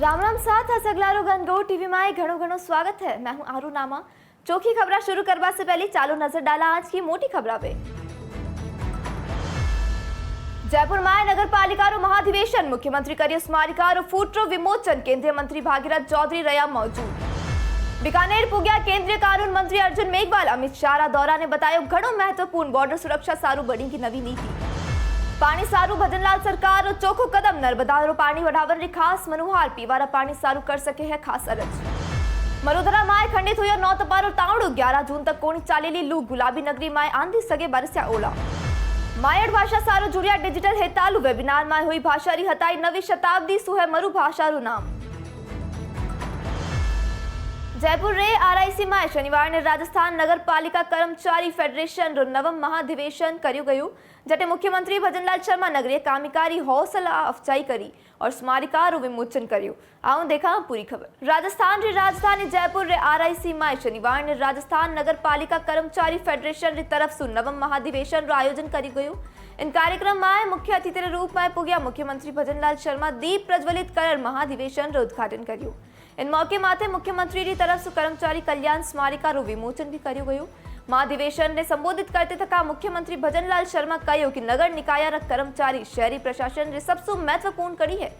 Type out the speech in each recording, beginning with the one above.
રામ રામ સાથ આ સગલારો ગનગો टीवी में घणो घणो स्वागत है। मैं हूं आरू नामा। चौकी खबर शुरू करने से पहले चालू नजर डाला आज की मोटी खबर पे। जयपुर में नगर पालिका महाधिवेशन, मुख्यमंत्री करियो स्मारिका फूटरो विमोचन, केंद्रीय मंत्री भागीरथ चौधरी रहा मौजूद। बीकानेर पुग्या केंद्रीय कानून मंत्री अर्जुन मेघवाल, अमित शाह दौरा ने बताया घणो महत्वपूर्ण, बॉर्डर सुरक्षा सारू बनी की नवी नीति। पानी सारू भजनलाल सरकार चोखो कदम, नर्मदा पानी वढ़ावन री खास मनुहार, पीवारा पानी सारू कर सके है खास अरज। मरोदरा माए खंडित हुयो 9 तपारो तावड़ो, 11 जून तक कोणी चालेली लू, गुलाबी नगरी माए आंधी सगे बरस्या ओला। मायड़ भाषा सारू जुड़िया डिजिटल हेतालू, वेबिनार में हुई भाषा री हताई नवी शताब्दी सुहे मरु भाषा रू नाम। जयपुर रे आरआईसी में शनिवार ने राजस्थान नगर पालिका कर्मचारी फेडरेशन रो नवम महाधिवेशन कर्यु गयु, जटे मुख्यमंत्री भजनलाल शर्मा नगरीय कामिकारी हौसला अफजाई करी और स्मारिका रो विमोचन कर्यु। आओ देखा पूरी खबर। राजस्थान री राजधानी जयपुर रे आरआईसी में शनिवार ने राजस्थान नगर पालिका कर्मचारी फेडरेशन री तरफ से नवम महाधिवेशन रो आयोजन कर्यु गयु। इन कार्यक्रम में मुख्य अतिथि रे रूप में पुग्या मुख्यमंत्री भजनलाल शर्मा दीप प्रज्वलित कर महाधिवेशन रो उद्घाटन कर्यु। इन मौके माथे मुख्यमंत्री की तरफ से कर्मचारी कल्याण स्मारिका रो विमोचन भी कर्यु गयु। महाधिवेशन ने संबोधित करते थका मुख्यमंत्री भजनलाल शर्मा कहो कि नगर निकाय कर्मचारी शहरी प्रशासन री सबसे महत्वपूर्ण कड़ी है।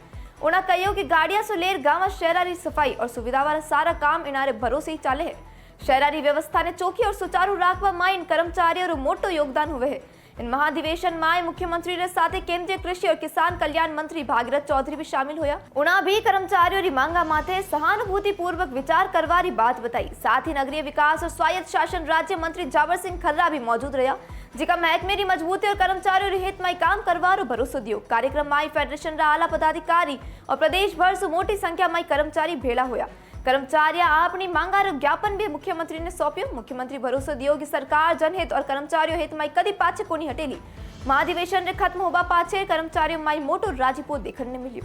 उन्हें कहो कि गाड़िया से लेर गांव शहरा री सफाई और सुविधा वाला सारा काम इनारे भरोसे ही चाले है। शहरा री व्यवस्था ने चौखी और सुचारू राखवा में इन कर्मचारियों रो मोटो योगदान हुए है। इन महाधिवेशन में मुख्यमंत्री रे साथे केंद्रीय कृषि और किसान कल्याण मंत्री भागीरथ चौधरी भी शामिल होया। उन्हें भी कर्मचारियों री मांगा माथे सहानुभूति पूर्वक विचार करवारी बात बताई। साथ ही नगरीय विकास और स्वायत्त शासन राज्य मंत्री जावर सिंह खर्रा भी मौजूद रहा, जिका महकमे री मजबूती और कर्मचारियों री हित में काम करवारो भरोसो दियो। कार्यक्रम में फेडरेशन रा आला पदाधिकारी और प्रदेश भर से मोटी संख्या में कर्मचारी भेड़ा होया। कर्मचारी अपनी मांगा ज्ञापन भी मुख्यमंत्री ने सौंप्यो। मुख्यमंत्री भरोसा दियो कि सरकार जनहित और कर्मचारियों हित में कदी पाछे कोनी हटेली। महाधिवेशन रे खत्म होबा पाछे कर्मचारियों में मोटो राजीपो देखने मिल्यो।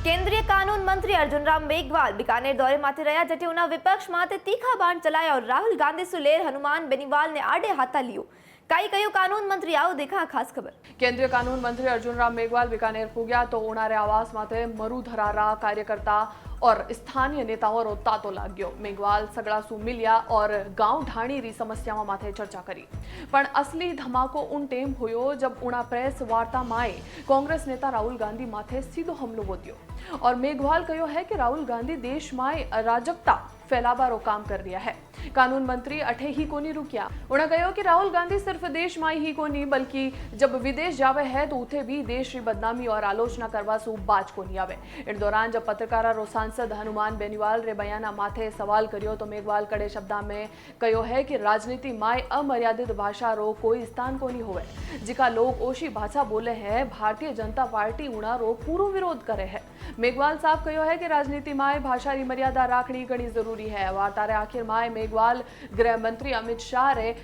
केंद्रीय कानून मंत्री अर्जुन राम मेघवाल बीकानेर दौरे माथे रहा, जटे उना विपक्ष माथे तीखा बाण चलाया और राहुल गांधी सुलेर हनुमान बेनीवाल ने आड़े हाथा लियो। कई कयो कानून मंत्री आओ देखा खास खबर। केंद्रीय कानून मंत्री अर्जुन राम मेघवाल बीकानेर पुग्या तो उनारे आवास माथे मरु धरारा कार्यकर्ता और स्थानीय नेताओं रो तातो लाग्यो। मेघवाल सगळासु मिल्या और गांव ढाणी री समस्याओं माथे चर्चा करी, पण असली धमाको उन टेम हुयो जब उना प्रेस वार्ता माए कांग्रेस नेता राहुल गांधी माथे सीधो हमलो बोद्यो और मेघवाल कहो है कि राहुल गांधी देश में अराजकता फैलाबारो काम कर रहा है। कानून मंत्री अठे ही कोनी रुकिया। उन्हें कहो कि राहुल गांधी सिर्फ देश में ही कोनी बल्कि जब विदेश जावे है तो उठे भी देश की बदनामी और आलोचना करवा सु बाज कोनी आवे। इस दौरान जब पत्रकारा रो सांसद हनुमान बेनीवाल रे बयाना माथे सवाल करियो तो मेघवाल कड़े शब्दा में कहो है कि राजनीति में अमर्यादित भाषा रो कोई स्थान कोनी होवे। जिका लोग ओशी भाषा बोले हैं, भारतीय जनता पार्टी उना रो पूरो विरोध करे है। मेघवाल साफ कहो है कि राजनीति में भाषा री मर्यादा राखनी घनी जरूरी है। वार्ता रे आखिर में मेघवाल गृह मंत्री अमित शाह रे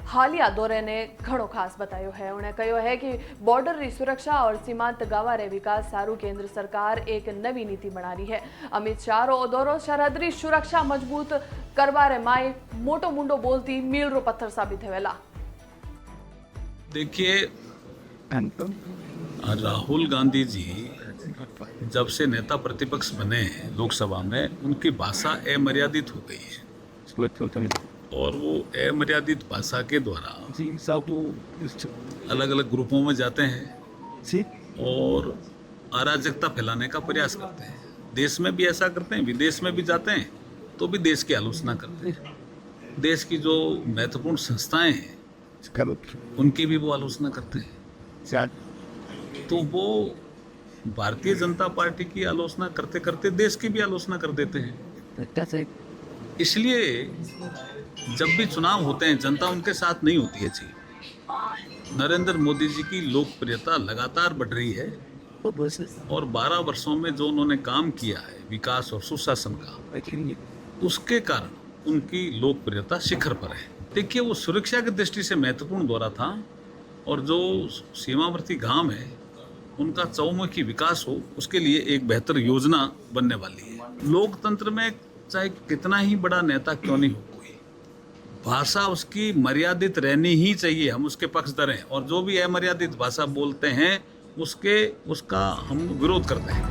हालिया दौरे ने घणो खास बतायो है। उन्हें कहो है कि बॉर्डर री सुरक्षा और सीमांत गावा रे विकास सारू केंद्र सरकार एक नवी नीति बना रही है। अमित शाह रो दौरो सरहद री सुरक्षा मजबूत करवा रे माए मोटो मुंडो बोलती मील रो पत्थर साबित है। देखिए, राहुल गांधी जी जब से नेता प्रतिपक्ष बने लोकसभा में, उनकी भाषा अमर्यादित हो गई है और वो अमर्यादित भाषा के द्वारा अलग अलग ग्रुपों में जाते हैं और अराजकता फैलाने का प्रयास करते हैं। देश में भी ऐसा करते हैं, विदेश में भी जाते हैं तो भी देश की आलोचना करते हैं। देश की जो महत्वपूर्ण संस्थाएं हैं उनकी भी वो आलोचना करते हैं। तो वो भारतीय जनता पार्टी की आलोचना करते करते देश की भी आलोचना कर देते हैं। इसलिए जब भी चुनाव होते हैं जनता उनके साथ नहीं होती है जी। नरेंद्र मोदी जी की लोकप्रियता लगातार बढ़ रही है और 12 वर्षों में जो उन्होंने काम किया है विकास और सुशासन का, उसके कारण उनकी लोकप्रियता शिखर पर है। देखिए, वो सुरक्षा की दृष्टि से महत्वपूर्ण दौरा था और जो सीमावर्ती गांव है उनका चौमुखी विकास हो, उसके लिए एक बेहतर योजना बनने वाली है। लोकतंत्र में चाहे कितना ही बड़ा नेता क्यों नहीं हो, कोई भाषा उसकी मर्यादित रहनी ही चाहिए, हम उसके पक्षधर हैं। और जो भी अमर्यादित भाषा बोलते हैं उसका हम विरोध करते हैं।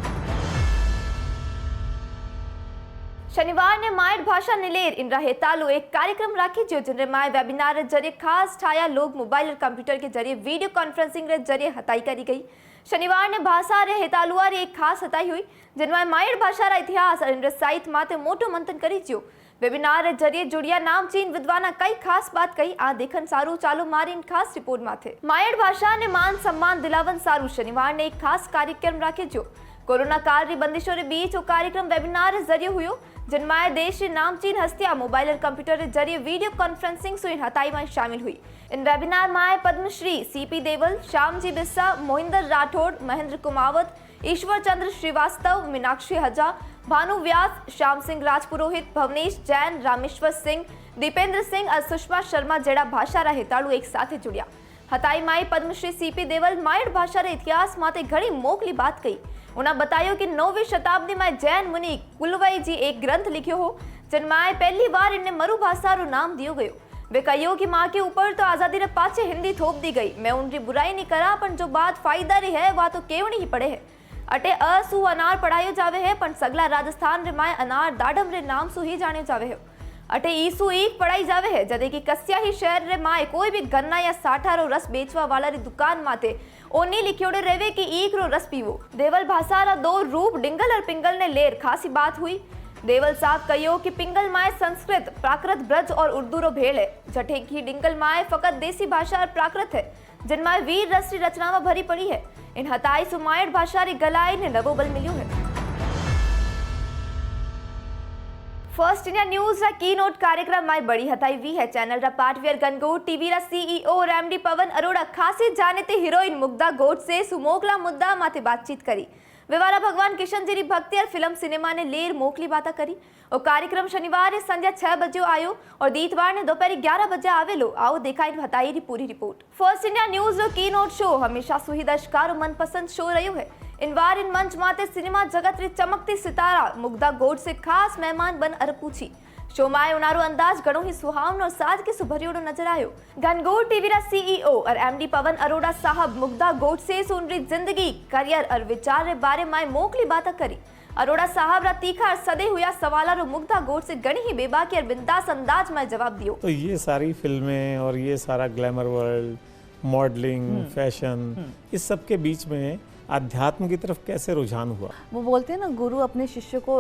શનિવારને માયડ ભાષા નિલેર ઇન્દ્રા हेतालू एक कार्यक्रम राखी जो जिनरे माय वेबिनार रे जरिए खास ठाया लोग मोबाइल और कंप्यूटर के जरिए वीडियो कॉन्फ्रेंसिंग रे जरिए हताई करी गई। शनिवार ने भाषा रे हेतालुआ रे एक खास हताई हुई जिनमें मायड भाषा रा इतिहास और इनरे साहित्य माते मोटो मंथन करी जो वेबिनार रे जरिए जुड़िया नामचीन विद्वाना कई खास बात कही आ देखन सारू चालू मारी इन खास रिपोर्ट माथे। मायड भाषा ने मान सम्मान दिलावन सारू शनिवार ने एक खास कार्यक्रम राखे जो कोरोना काल री बंदिशों रे बीच वो कार्यक्रम वेबिनार रे जरिए हुयो जिनमें देश की नामचीन हस्तियां मोबाइल और कंप्यूटर के जरिए वीडियो कॉन्फ्रेंसिंग से हताई में शामिल हुई। इन वेबिनार में पद्मश्री सीपी देवल, श्यामजी बिस्सा, मोहिंदर राठौड़, महेंद्र कुमावत, ईश्वर चंद्र श्रीवास्तव, मीनाक्षी हजा, भानु व्यास, श्याम सिंह राजपुरोहित, भवनेश जैन, रामेश्वर सिंह, दीपेंद्र सिंह और सुषमा शर्मा जेड़ा भाषा रा हेताड़ू एक साथ जुड़िया। हताई माई पद्मश्री सीपी देवल मायड भाषा रे इतिहास माते घणी मोकली बात कही। उन्हें बताया कि 9वीं शताब्दी में जैन मुनि कुलवई जी एक ग्रंथ लिखियो हो जिनमें पहली बार इन्हें मरु भाषा रो नाम दियो गयो। वे कहियो कि माँ के ऊपर तो आजादी रे पाछे हिंदी थोप दी गई। मैं उनकी बुराई नहीं करा पर जो बात फायदा री है वह तो केवनी ही पड़े है। अटे असु अनार पढ़ायो जावे है पर सगला राजस्थान रे माय अनार दाडम रे नाम सु ही जाने जावे है। अटे ईसु ईक पढ़ाई जावे है जदे की कस्या ही शहर रे माय कोई भी गन्ना या साठा रो रस बेचवा वाला री दुकान माते ओनी लिखियोड़े रेवे की ईक रो रस पीवो। देवल भाषा रा दो रूप डिंगल और पिंगल ने लेर खासी बात हुई। देवल साहब कहियो कि पिंगल माय संस्कृत, प्राकृत, ब्रज और उर्दू रो भेड़ है जठे की डिंगल माय फकत देसी भाषा और प्राकृत है जिनमें वीर रस री रचनावा भरी पड़ी है। इन हताई सुमायड भाषा री गलाई ने नवो बल मिलियो है। फर्स्ट इंडिया न्यूज रा की नोट कार्यक्रम में बड़ी हताई वी है चैनल रा पार्टवियर गनगोट टीवी रा सीईओ और एमडी पवन अरोड़ा खासी जाने हीरोइन मुग्धा गोट से सुमोकला मुद्दा माथे बातचीत करी। विवारा भगवान किशन जी री भक्ति और फिल्म सिनेमा ने लेर मोकली बाता करी। और कार्यक्रम शनिवार संध्या 6 बजे आयो और दीतवार ने दोपहर 11 बजे आवेलो। आओ देखा इन हताई री पूरी रिपोर्ट। फर्स्ट इंडिया न्यूज रो की नोट शो हमेशा सुही दर्शकारो मनपसंद शो रह्यो है। इन बार इन मंच माते सिनेमा जगत री चमकती सितारा मुग्धा गोट से खास मेहमान बन अर पूछी। शो में उनारो अंदाज घणो ही सुहावनो और सादगी सुभरियोड़ो नजर आयो। गनगोट टीवी रा सीईओ और एमडी पवन अरोड़ा साहब मुग्धा गोट से उनरी जिंदगी, करियर और विचार रे बारे में मोकली बात करी। अरोड़ा साहब रा तीखा और सदे हुआ सवाला रो मुग्धा गोट से घणी ही बेबाकी और बिंदास अंदाज में जवाब दियो। तो ये सारी फिल्में और ये सारा ग्लैमर वर्ल्ड, मॉडलिंग, फैशन, इस सब के बीच में आध्यात्म की तरफ कैसे रुझान हुआ? वो बोलते हैं ना गुरु अपने शिष्य को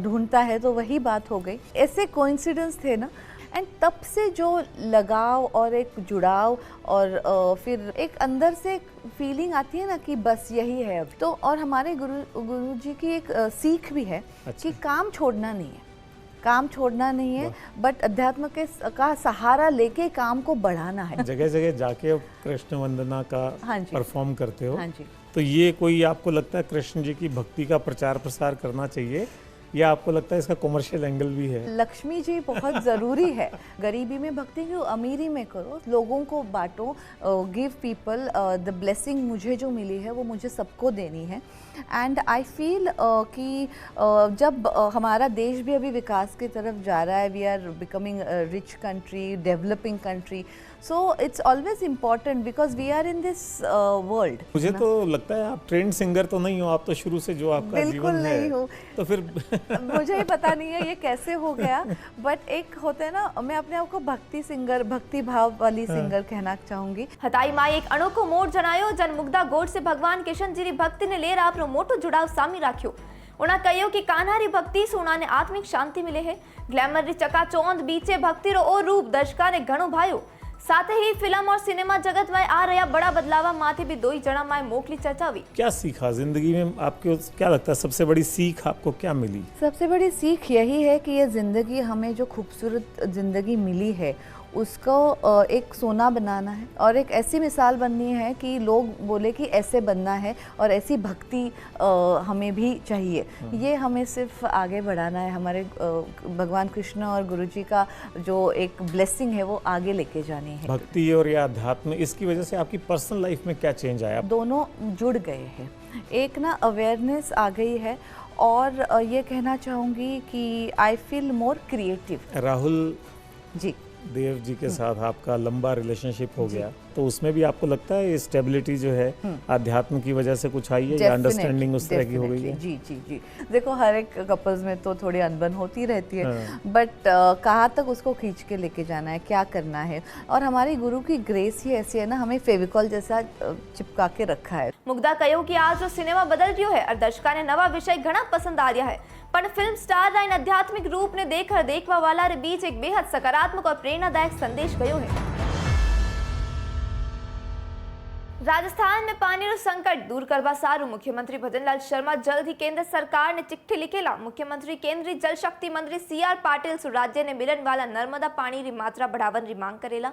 ढूंढता है, तो वही बात हो गई। ऐसे कोइंसिडेंस थे ना, एंड तब से जो लगाव और एक जुड़ाव और फिर एक अंदर से एक फीलिंग आती है ना कि बस यही है अब तो। और हमारे गुरु जी की एक सीख भी है कि काम छोड़ना नहीं है, काम छोड़ना नहीं है, बट अध्यात्म के का सहारा लेके काम को बढ़ाना है। जगह जगह जाके कृष्ण वंदना का हाँ जी, परफॉर्म करते हो। हाँ जी। तो ये कोई आपको लगता है कृष्ण जी की भक्ति का प्रचार प्रसार करना चाहिए या आपको लगता है इसका कॉमर्शियल एंगल भी है? लक्ष्मी जी बहुत ज़रूरी है। गरीबी में भक्ति क्यों, अमीरी में करो, लोगों को बांटो, गिव पीपल द ब्लेसिंग। मुझे जो मिली है वो मुझे सबको देनी है। एंड आई फील कि जब हमारा देश भी अभी विकास की तरफ जा रहा है, we are becoming rich country, developing country, so it's always important because we are in this world. मुझे तो लगता है आप ट्रेंड सिंगर तो नहीं हो, आप तो शुरू से जो आपका बिल्कुल जीवन नहीं है हूँ। तो फिर मुझे ही पता नहीं है ये कैसे हो गया, बट एक होता है ना, मैं अपने आप को भक्ति सिंगर, भक्ति भाव वाली सिंगर कहना चाहूंगी। हताई माई एक अनोखो मोड़ जनायो जन मुग्धा गोट से भगवान किशन जी री भक्ति ने लेर आपरो मोटो जुड़ाव सामी राख्यो। उन्हें कहियो कि कान्हा री भक्ति से उन्हें आत्मिक शांति मिले है। ग्लैमर री चकाचौंध बीचे भक्ति रो ओ रूप दर्शका ने घणो भायो। साथ ही फिल्म और सिनेमा जगत में आ रहा बड़ा बदलावा माथे भी दो ही जना माय मोकली चर्चा हुई। क्या सीखा जिंदगी में? आपको क्या लगता है सबसे बड़ी सीख आपको क्या मिली? सबसे बड़ी सीख यही है कि ये ज़िंदगी, हमें जो खूबसूरत ज़िंदगी मिली है उसको एक सोना बनाना है और एक ऐसी मिसाल बननी है कि लोग बोले कि ऐसे बनना है और ऐसी भक्ति हमें भी चाहिए। ये हमें सिर्फ आगे बढ़ाना है, हमारे भगवान कृष्ण और गुरुजी का जो एक ब्लेसिंग है वो आगे लेके जानी है। भक्ति और या अध्यात्म, इसकी वजह से आपकी पर्सनल लाइफ में क्या चेंज आया? दोनों जुड़ गए हैं, एक ना अवेयरनेस आ गई है और ये कहना चाहूँगी कि I feel more creative. Rahul ji Dev ji के साथ आपका लंबा रिलेशनशिप हो गया, तो उसमें भी आपको लगता है ये स्टेबिलिटी जो है अध्यात्म की वजह से कुछ आई है या अंडरस्टैंडिंग उस तरह की हो गई है? जी जी जी, देखो हर एक कपल्स में तो थोड़ी अनबन होती रहती है, बट कहाँ तक उसको खींच के लेके जाना है, क्या करना है। और हमारी गुरु की ग्रेस ही ऐसी है ना, हमें फेविकॉल जैसा चिपका के रखा है। मुग्धा कहो कि आज जो सिनेमा बदल रह्यो है और दर्शका ने नवा विषय घना पसंद आ रहा है, पर फिल्म स्टार इन आध्यात्मिक रूप ने देखकर देखवा वाला रे बीच एक बेहद सकारात्मक और प्रेरणादायक संदेश गयो है। राजस्थान में पानी रो संकट दूर करवा सारू मुख्यमंत्री भजनलाल शर्मा जल्द ही केंद्र सरकार ने चिट्ठी लिखेला। मुख्यमंत्री केंद्रीय जल शक्ति मंत्री CR पाटिल सु राज्य ने मिलन वाला नर्मदा पानी री मात्रा बढ़ावन री मांग करेला।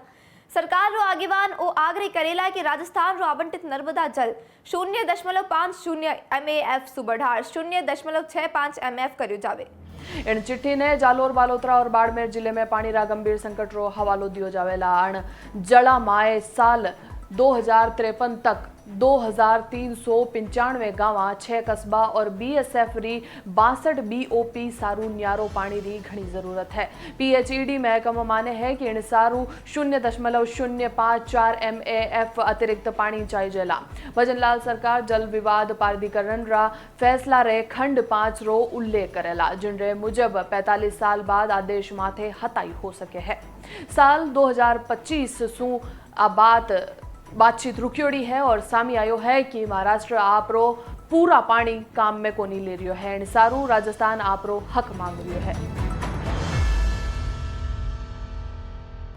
सरकार रो आगेवान ओ आग्रह करेला कि राजस्थान रो आवंटित नर्मदा जल 0.50 MAF सु बढ़ार 0.65 MAF कर्यो जावे। इन चिट्ठी ने जालोर बालोतरा और बाड़मेर जिले में पानी रा गंभीर संकट रो हवालो दियो जावेला। अण जड़ा माए साल 2053 तक 2395 गांव 6 कस्बा और BSF री 62 BOP सारू न्यारो पानी री घनी जरूरत है। PHED महकमा माने है कि इन सारू 0.054 MAF अतिरिक्त पानी चाहिए। भजनलाल सरकार जल विवाद पारदीकरण रा फैसला रे खंड 5 रो उल्लेख करेला, जिन रे मुजब 45 साल बाद आदेश माथे हताई हो सके है। साल 2025 सु बातचीत रुकियोड़ी है और सामी आयो है कि महाराष्ट्र आपरो पूरा पानी काम में कोनी ले रियो है। इन सारू राजस्थान आपरो हक मांग रियो है।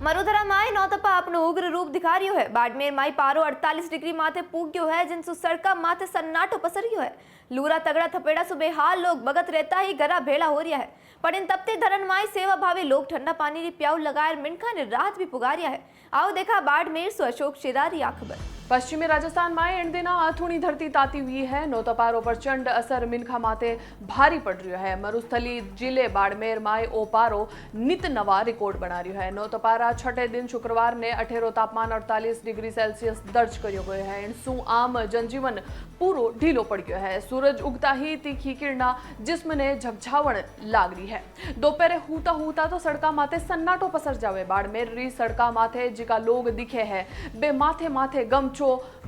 मरुधरा माई नौतपा अपनो उग्र रूप दिखा रियो है। बाड़मेर माई पारो 48 डिग्री माथे पूग्यो है, जिनसु सड़का माथे सन्नाटो पसरियो है। लूरा तगड़ा थपेड़ा सुबह हाल लोग बगत रहता ही गरा भेड़ा हो रिया है, पर इन तपती धरन माई सेवा भावी लोग ठंडा पानी री प्याऊ लगाए मिनखा ने राहत भी पुगारिया है। आओ देखा बाड़मेर सु अशोक शिरारी आ खबर। पश्चिमी राजस्थान में इन दिना अथूणी धरती ताती हुई है। नौतपारो प्रचंड असर मिनखा माथे भारी पड़ रही है। मरुस्थली जिले बाड़मेर माए ओपारो नित नवा रिकॉर्ड बना रही है। नौतपारा छठे दिन शुक्रवार ने अठेरो तापमान 48 डिग्री सेल्सियस दर्ज करियो गयो है। इनसु आम जनजीवन पूरो ढीलो पड़ गयो है। सूरज उगता ही तीखी किरणा जिस्म ने झकझावण लाग रही है। दोपहरे हूता हूता तो सड़का माथे सन्नाटो पसर जावे। बाड़मेर री सड़का माथे जिका लोग दिखे है बे माथे माथे गमछो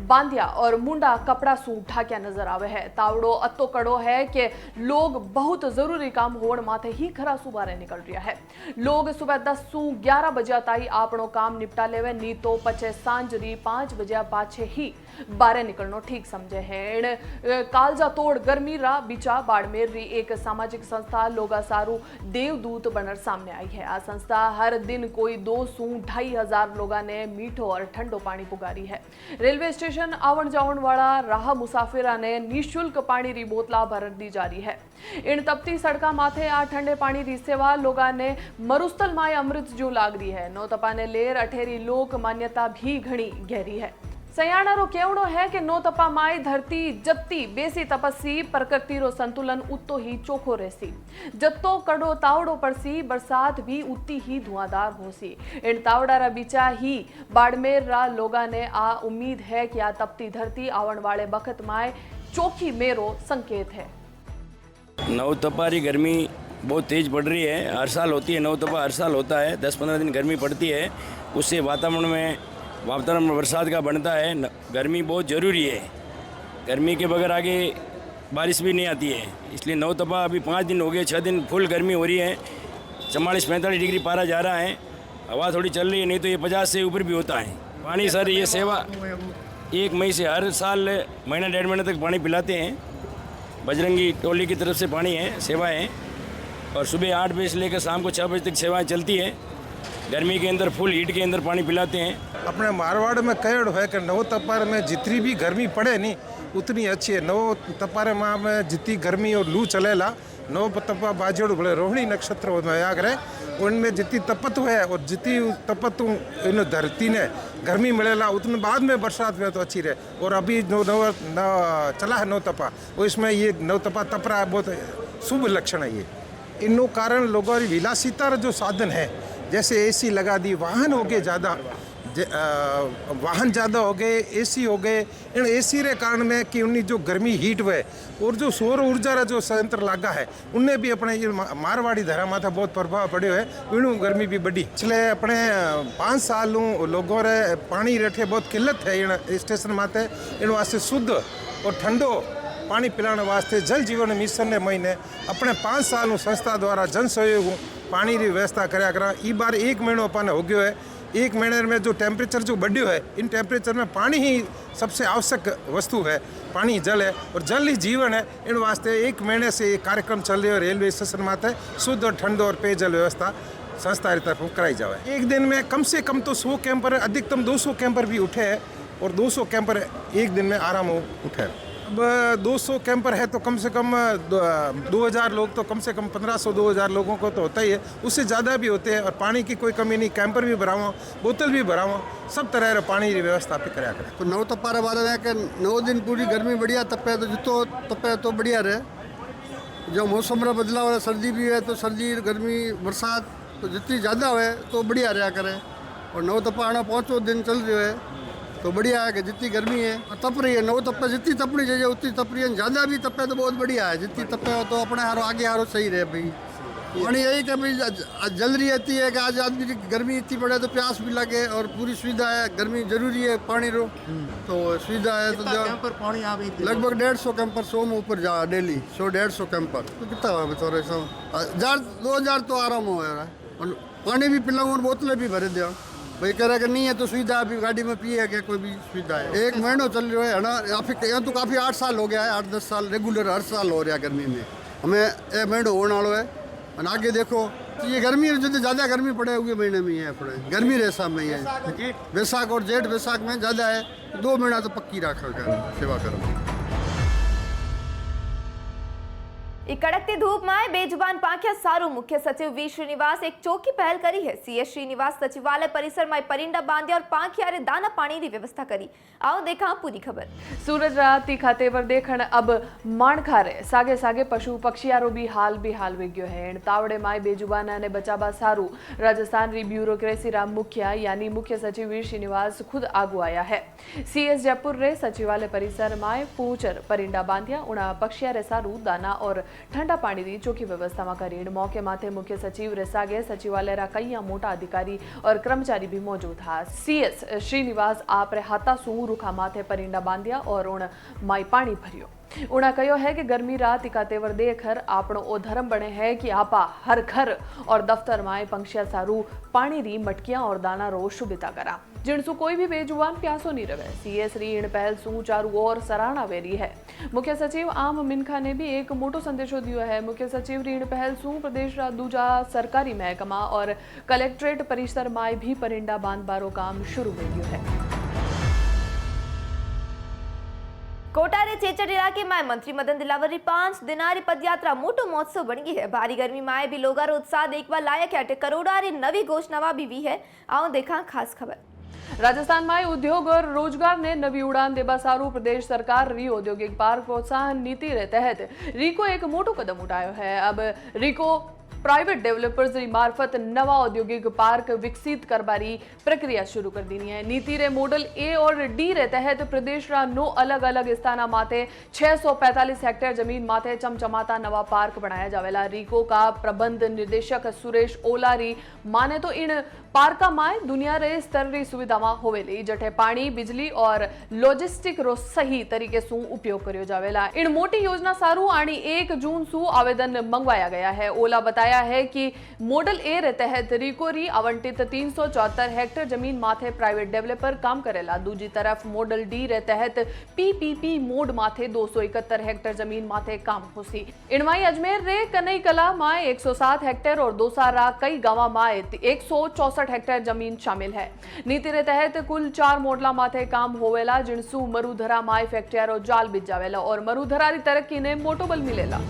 बांधिया और मुंडा कपड़ा सू ढाकिया नजर आवे है। तावड़ो अतो कड़ो है कि लोग बहुत जरूरी काम होण माथे ही घरा सु बारे निकल रिया है। लोग सुबह 10 सु 11 बजे ताई आपनो काम निपटा लेवे, नी तो पछे सांजरी 5 बजे पाछे ही बारे निकलनो ठीक समझे है। कालजा तोड़ गर्मी रा बीचा बाड़मेर री एक सामाजिक संस्था लोगा सारू देवदूत बनर सामने आई है। आ संस्था हर दिन कोई 2 सु 2,500 लोगा ने मीठो और ठंडो पानी पुगारी है। रेलवे स्टेशन आवण जावण वाला राह मुसाफिरा ने निःशुल्क पानी री बोतला भर दी जा रही है। इन तपती सड़का माथे आ ठंडे पानी री सेवा लोगा ने मरुस्थल माय अमृत जो लाग रही है। नौतपा ने लेर अठेरी लोक मान्यता भी घनी गहरी है। सयाणारो केवड़ो है कि नौतपा माई धरती जत्ती बेसी तपस्सी प्रकृति रो संतुलन उतो ही चोखो रहसी। जत्तो कड़ो तावड़ो पड़सी बरसात भी उतनी ही धुआंधार होसी। इन तावड़ा रा बीचा ही बाड़मेर रा लोगा ने आ उम्मीद है कि आ तपती धरती आवण वाले बखत माए चोखी मेरो संकेत है। नौतपा री गर्मी बहुत तेज पड़ रही है। हर साल होती है नौतपा, हर साल होता है। 10-15 दिन गर्मी पड़ती है, उससे वातावरण में बरसात का बनता है। गर्मी बहुत ज़रूरी है। गर्मी के बगैर आगे बारिश भी नहीं आती है। इसलिए नौतपा अभी 5 दिन हो गए, 6 दिन फुल गर्मी हो रही है। 44-45 डिग्री पारा जा रहा है। हवा थोड़ी चल रही है, नहीं तो ये 50 से ऊपर भी होता है। पानी सर ये सेवा 1 मई से हर साल महीना 1.5 महीने तक पानी पिलाते हैं। बजरंगी टोली की तरफ से पानी है, सेवा है। और सुबह 8 बजे से लेकर शाम को 6 बजे तक सेवाएँ चलती है। गर्मी के अंदर फुल हीट के अंदर पानी पिलाते हैं। अपने मारवाड़ में कहेड़ है कि नौतपार में जितनी भी गर्मी पड़े नहीं उतनी अच्छी है। नौतपार में जितनी गर्मी और लू चलेला, नौतपा बाजोड़ बोले रोहिणी नक्षत्र में याद रहे, उनमें जितनी तपत है और जितनी तपत इन धरती ने गर्मी मिलेला उतने बाद में बरसात में तो अच्छी रहे। और अभी चला है नौतपा, इसमें ये नौतपा तप रहा है, बहुत शुभ लक्षण है ये। इन कारण लोगों की विलासिता जो साधन है, जैसे AC लगा दी, वाहन हो गए ज़्यादा, वाहन ज़्यादा हो गए, एसी हो गए, इन एसी रे कारण में कि उन्नी जो गर्मी हीट हुए और जो सौर ऊर्जा रा जो संयंत्र लगा है उनने भी अपने ये मारवाड़ी धरा माथा बहुत प्रभाव पड़ो है, इनू गर्मी भी बढ़ी। पिछले अपने 5 साल लोगों रे पानी रेठे बहुत किल्लत है इन स्टेशन माथे, इन वास्ते शुद्ध और ठंडो पानी पिलाने वास्ते जल जीवन मिशन ने महीने अपने 5 साल संस्था द्वारा जन सहयोग पानी की व्यवस्था कराया करा। ई बार 1 महीनो अपन हो गयो है, 1 महीने में जो टेम्परेचर जो बढ़ियो है, इन टेम्परेचर में पानी ही सबसे आवश्यक वस्तु है, पानी जल है और जल ही जीवन है। इन वास्ते 1 महीने से ये कार्यक्रम चल रहे हो रेलवे स्टेशन माथे शुद्ध और ठंड और पेयजल व्यवस्था संस्था की तरफ कराई जाए। एक दिन में कम से कम तो 100 कैंपर, अधिकतम 200 कैंपर भी उठे हैं और 200 कैंपर एक दिन में आराम हो उठे। अब 200 कैंपर है तो कम से कम 2000 लोग तो कम से कम 1500-2000 लोगों को तो होता ही है, उससे ज़्यादा भी होते हैं। और पानी की कोई कमी नहीं, कैंपर भी भराओ, बोतल भी भराओ, सब तरह रे पानी की व्यवस्था पे कराया करें। तो 9 तपारे बारे में कि 9 दिन पूरी गर्मी बढ़िया तपे तो जितो तपे तो बढ़िया रहे। जो मौसम रा बदलाव है, सर्दी भी है तो सर्दी गर्मी बरसात तो जितनी ज़्यादा है तो बढ़िया रहा करे। और 9 तपा आना 5 दिन चल रहे है तो बढ़िया है कि जितनी गर्मी है तप रही है, 9 तपे जितनी तपनी चाहिए उतनी तप रही है, ज़्यादा भी तपे तो बहुत बढ़िया है, जितनी तपे हो तो अपने हारो आगे हारो सही रहे भाई। पानी यही कि भाई जल्दी रहती है कि आज आदमी की गर्मी इतनी बढ़े तो प्यास भी लगे और पूरी सुविधा है, गर्मी जरूरी है पानी रो तो सुविधा है। तो कैंपर पानी आ गई लगभग 150 कैंपर 100 में ऊपर जा डेली 100-150 कैंपर तो कितना हुआ बता सब 1000-2000 तो आराम हो रहा है। और पानी भी पिलाऊँ और बोतलें भी भरे दिया भाई, कह रहा कि नहीं है तो सुविधा अभी गाड़ी में पिए क्या कोई भी सुविधा है। 1 महीनों चल रहा है ना, यहाँ तो काफ़ी 8 साल हो गया है, 8-10 साल रेगुलर हर साल हो रहा है गर्मी में। हमें 1 महीनों होने वाला है और आगे देखो तो ये गर्मी जो ज़्यादा गर्मी पड़े हुए महीने में ही है, पड़े गर्मी रेसा में ही है, वैसाख और जेठ वैसाख में ज़्यादा है। 2 महीना तो पक्की रखा सेवा करो। कड़कती धूप में बेजुबान पांख्या सारू मुख्य सचिव वी श्रीनिवास एक चौकी पहल करी है। सीएस श्रीनिवास सचिवालय परिसर में परिंडा बांध्या और पांख्या रे दाना पानी की व्यवस्था करी। आओ देखा पूरी खबर। सूरज राती खाते पर देखण अब माणखा रे सागे सागे पशु पक्षियारो भी हाल बेहाल वे गयो है। तावड़े माय बेजुबाना ने बचाबा सारू राजस्थान री ब्यूरोक्रेसी रा मुखिया यानी मुख्य सचिव वी श्रीनिवास खुद आगू आया है। सीएस जयपुर रे सचिवालय परिसर में पूचर परिंडा बांध्या उणा पक्षिया रे सारू दाना और ठंडा पानी की चौकी व्यवस्था में करीण मौके माथे मुख्य सचिव रेसागे सचिवालय रा कई मोटा अधिकारी और कर्मचारी भी मौजूद था। सीएस श्रीनिवास आप रे हाथा सू रुखा माथे परिंडा बांध्या और उण माई पानी भरियो। उणा कहो है कि गर्मी रात का तेवर देखकर आपणो ओ धर्म बने है कि आपा हर घर और दफ्तर माए पंक्षिया सारू पानी री मटकियां और दाना रो शुभिता करा जिनसु कोई भी बेजुबान प्यासो नहीं रहे। सीएस री इन पहल सू चारू और सराहना वेरी है। मुख्य सचिव आम मिनखा ने भी एक मोटो संदेशो दियो है। मुख्य सचिव री इन पहल सू प्रदेश रा दूजा सरकारी महकमा और कलेक्ट्रेट परिसर माए भी परिंडा बांध बारो काम शुरू हो गयो है। कोटा रे चेचर इलाके में मंत्री मदन दिलावर 5 दिनारी पदयात्रा मोटो महोत्सव बन गई है। भारी गर्मी में भी लोगों रो उत्साह देखवा लायक है। करोड़ा री नवी घोषणा भी हुई है। आओ देखा खास खबर। राजस्थान में उद्योग और रोजगार ने नवी उड़ान देबा सारू प्रदेश सरकार री औद्योगिक पार्क प्रोत्साहन नीति रे तहत रीको एक मोटो कदम उठायो है। अब रीको प्राइवेट डेवलपर्स री मार्फत नवा औद्योगिक पार्क विकसित करबारी प्रक्रिया शुरू कर दीनी है। नीति रे मॉडल ए और डी रे तहत प्रदेश रा 9 अलग अलग स्थाना माथे 645 हेक्टेयर जमीन माथे चमचमाता नवा पार्क बनाया जावेला। रीको का प्रबंध निर्देशक सुरेश ओलारी माने तो इन पार्का माए दुनिया रे स्तर री सुविधा होवेली जठे पानी बिजली और लॉजिस्टिक रो सही तरीके सु उपयोग करियो जावेला। इन मोटी योजना सारू आनी 1 जून सु आवेदन मंगवाया गया है। ओला बताया है कि मॉडल ए रे तहत रीको री आवंटित 374 हेक्टेयर जमीन माथे प्राइवेट डेवलपर काम करेला। दूजी तरफ मॉडल डी रे तहत पीपीपी मोड माथे 271 हेक्टेयर जमीन माथे काम होसी। इनमाई अजमेर रे कनई कला माए 107 हेक्टेयर और दोसारा कई गांवा माए 164 हेक्टेयर जमीन शामिल है। नीति रे तहत कुल 4 मॉडला माथे काम होवेला जिनसु मरुधरा माए फैक्ट्रियारो जाल बिज जावेला और मरुधरा री तरक्की ने मोटो बल मिलेला।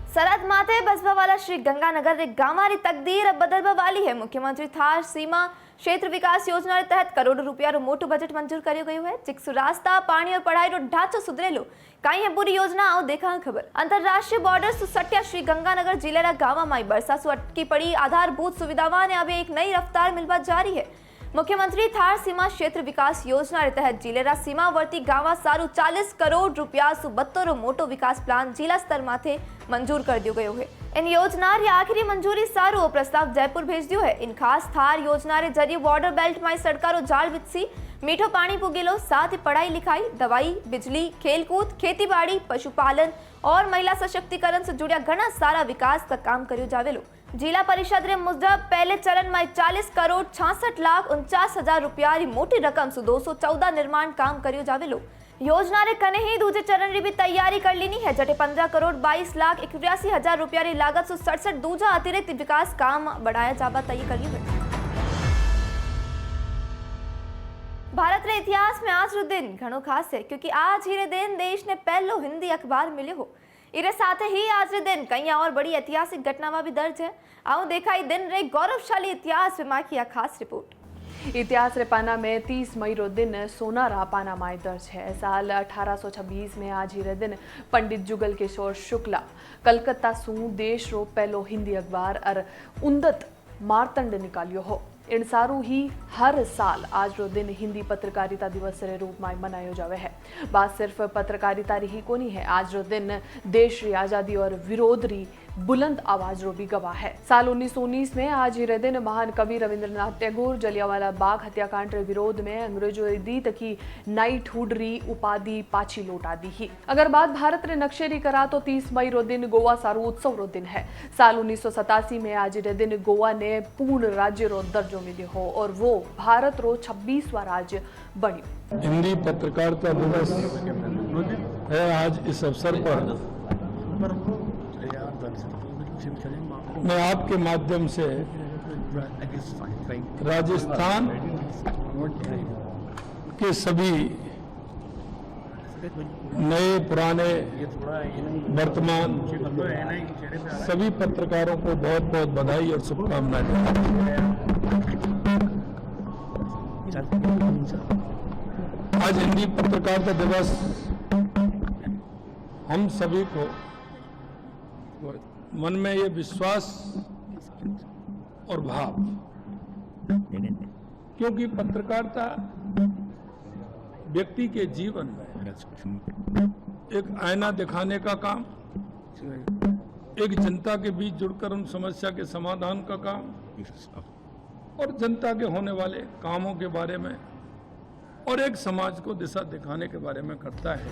सरहद माथे बसबा वाला श्री गंगानगर रे गांवारी तकदीर अब बदलबा वाली है। मुख्यमंत्री थार सीमा क्षेत्र विकास योजना तहत करोड़ों રૂપિયાનું મોટું બજેટ મંજૂર કર્યું ગયું છે। ચિકસુ રાસ્તા પાણી और पढ़ाईનો ઢાંચો સુધરેલો કાંઈ है पूरी योजना आओ देखा खबर। अंतरराष्ट्रीय बॉर्डर सट्या श्री गंगानगर जिले गांव बरसासु अटकी पड़ी आधारभूत सुविधाओं ने अब एक नई रफ्तार मिलवा जारी है। मुख्यमंत्री थार सीमा क्षेत्र विकास योजना के तहत जिलेरा सीमावर्ती गांव सारू 40 करोड़ રૂપિયા सु 72 मोटो विकास प्लान जिला स्तर माथे मंजूर कर दियो गयो है। इन योजना री आखिरी मंजूरी सारू प्रस्ताव जयपुर भेज दियो है। इन खास थार योजना रे जरिए बॉर्डर बेल्ट में सड़कारो जाल विकसी मीठो पानी पुगेलो साथ ही पढ़ाई लिखाई दवाई बिजली खेलकूद खेतीबाड़ी पशुपालन और महिला सशक्तिकरण से जुड़िया घना सारा विकास का काम कर्यो जावेलो। जिला परिषद रे मुजब पहले चरण में 40 करोड़ 66,49,000 રૂપિયા री मोटी रकम से 214 निर्माण काम कर्यो जावेलो। योजना रे कने ही दूजे चरण री भी तैयारी कर लीनी है जटे 15 करोड़ 22,81,000 રૂપિયા री लागत से 67 दूजा अतिरिक्त विकास काम बढ़ाया जावा तय कर्यो है। भारत रे इतिहास में आज रो दिन घणो खास है क्योंकि आज ही रे दिन देश ने पहलो हिंदी अखबार मिले हो। इरे साथ ही आज रे दिन कई और बड़ी ऐतिहासिक घटनावां भी दर्ज है। आओ देखा ही दिन रे गौरवशाली इतिहास में की खास रिपोर्ट। इतिहास रे पाना में 30 मई रो दिन सोनारा पाना में दर्ज है। साल 1826 में आज ही रे दिन पंडित जुगल किशोर शुक्ला कलकत्ता सु देश रो पहलो हिंदी अखबार और उन्दत मारतंड निकालियो हो। इन सारू ही हर साल आज रो दिन हिंदी पत्रकारिता दिवस रे रूप में मनायो जावे है। बात सिर्फ पत्रकारिता री ही कोनी है, आज रो दिन देश री आजादी और विरोध री बुलंद आवाज रो भी गवाह है। साल 1919 में आज ही रे दिन महान कवि रविंद्रनाथ टैगोर जलियांवाला बाग हत्याकांड रे विरोध में अंग्रेजों दी तकी नाइटहुड री उपाधि पाछी लौटा दी ही। अगर बात भारत रे नक्शे री करा तो 30 मई रो दिन गोवा सारू उत्सव रो दिन है। साल 1987 में आज रे दिन गोवा ने पूर्ण राज्य रो दर्जो मिलो हो और वो भारत रो 26वां राज्य बन्यो। हिंदी पत्रकारिता दिवस है आज। इस अवसर पर मैं आपके माध्यम से राजस्थान के सभी नए पुराने वर्तमान सभी पत्रकारों को बहुत बहुत बधाई और शुभकामनाएं देता हूं। आज हिंदी पत्रकारिता दिवस हम सभी को मन में ये विश्वास और भाव, क्योंकि पत्रकारिता व्यक्ति के जीवन में एक आईना दिखाने का काम, एक जनता के बीच जुड़कर उन समस्या के समाधान का काम और जनता के होने वाले कामों के बारे में और एक समाज को दिशा दिखाने के बारे में करता है।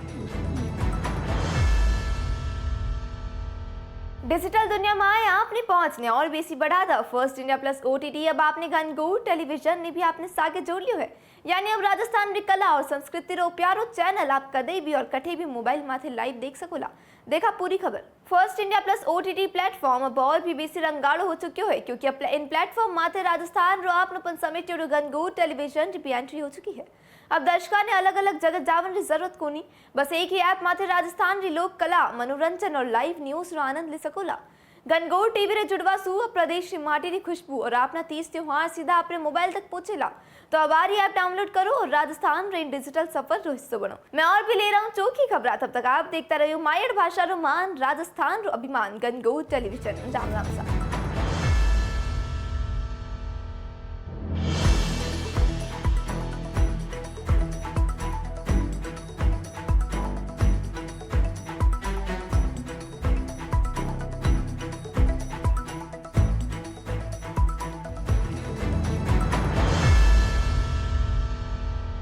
डिजिटल दुनिया में आए आपने पहुंचने और बेसी बढ़ा था। फर्स्ट इंडिया प्लस OTT अब आपने घनघोर टेलीविजन ने भी आपने सागे जोड़ लियो है। यानी अब राजस्थान री कला और संस्कृति रो प्यारो चैनल आप कदे भी और कठे भी मोबाइल माथे लाइव देख सकोला। देखा पूरी खबर। First India plus OTT platform अब और भी बेसी रंगाड़ो हो चुक्यो है क्योंकि इन प्लेटफॉर्म माथे राजस्थान रो आपनोपन समेटियो घनघोर टेलीविजन की एंट्री हो चुकी है। अब दर्शकों ने अलग अलग जगह जावन की जरूरत कोनी, बस एक ही ऐप माथे राजस्थान री लोक कला मनोरंजन और लाइव न्यूज रो आनंद ले सकोला। घनघोर टीवी रे जुड़वा सु प्रदेश की माटी री खुशबू और अपना 30 त्योहार सीधा अपने मोबाइल तक पहुंचेला। तो अब आरी ऐप डाउनलोड करो और राजस्थान रे डिजिटल सफर रो हिस्सो बनो। मैं और भी ले रहा हूँ चौकी खबर, तब तक आप देखता रहो मायड़ भाषा रो मान राजस्थान रो अभिमान घनघोर टेलीविजन। राम राम सा।